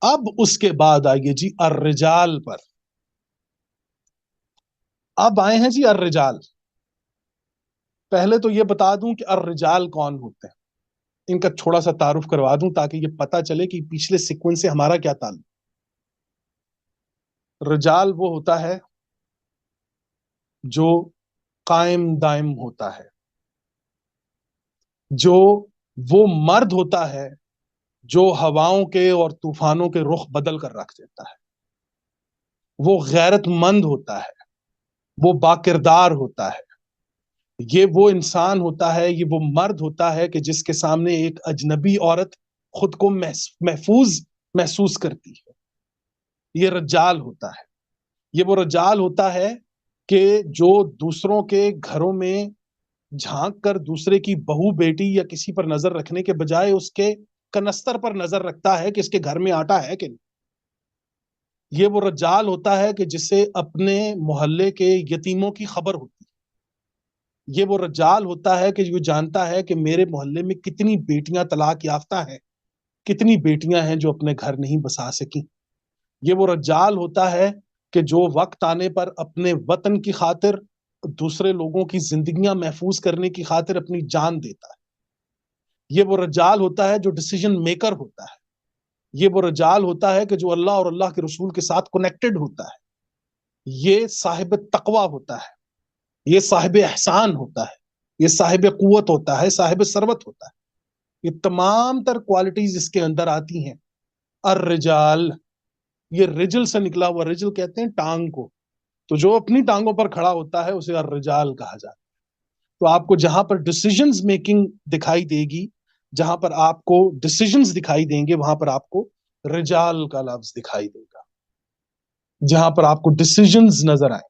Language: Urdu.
اب اس کے بعد آئیے جی الرجال پر. اب آئے ہیں جی الرجال. پہلے تو یہ بتا دوں کہ الرجال کون ہوتے ہیں، ان کا تھوڑا سا تعارف کروا دوں تاکہ یہ پتا چلے کہ پچھلے سیکوینس سے ہمارا کیا تعلق. رجال وہ ہوتا ہے جو قائم دائم ہوتا ہے، جو وہ مرد ہوتا ہے جو ہواؤں کے اور طوفانوں کے رخ بدل کر رکھ دیتا ہے، وہ غیرت مند ہوتا ہے، وہ باکردار ہوتا ہے. یہ وہ انسان ہوتا ہے، یہ وہ مرد ہوتا ہے کہ جس کے سامنے ایک اجنبی عورت خود کو محفوظ محسوس کرتی ہے. یہ رجال ہوتا ہے. یہ وہ رجال ہوتا ہے کہ جو دوسروں کے گھروں میں جھانک کر دوسرے کی بہو بیٹی یا کسی پر نظر رکھنے کے بجائے اس کے کنستر پر نظر رکھتا ہے کہ اس کے گھر میں آٹا ہے کہ نہیں. یہ وہ رجال ہوتا ہے کہ جسے اپنے محلے کے یتیموں کی خبر ہوتی ہے. یہ وہ رجال ہوتا ہے کہ جو جانتا ہے کہ میرے محلے میں کتنی بیٹیاں طلاق یافتہ ہیں، کتنی بیٹیاں ہیں جو اپنے گھر نہیں بسا سکی. یہ وہ رجال ہوتا ہے کہ جو وقت آنے پر اپنے وطن کی خاطر دوسرے لوگوں کی زندگیاں محفوظ کرنے کی خاطر اپنی جان دیتا ہے. یہ وہ رجال ہوتا ہے جو ڈیسیژن میکر ہوتا ہے. یہ وہ رجال ہوتا ہے کہ جو اللہ اور اللہ کے رسول کے ساتھ کنیکٹڈ ہوتا ہے. یہ صاحب تقوی ہوتا ہے، یہ صاحب احسان ہوتا ہے، یہ صاحب قوت ہوتا ہے، صاحب ثروت ہوتا ہے. یہ تمام تر کوالٹیز اس کے اندر آتی ہیں. الرجال، یہ رجل سے نکلا ہوا، رجل کہتے ہیں ٹانگ کو، تو جو اپنی ٹانگوں پر کھڑا ہوتا ہے اسے الرجال کہا جاتا ہے. تو آپ کو جہاں پر ڈیسیژنز میکنگ دکھائی دے گی، جہاں پر آپ کو ڈیسیژنز دکھائی دیں گے، وہاں پر آپ کو رجال کا لفظ دکھائی دے گا. جہاں پر آپ کو ڈیسیژنز نظر آئیں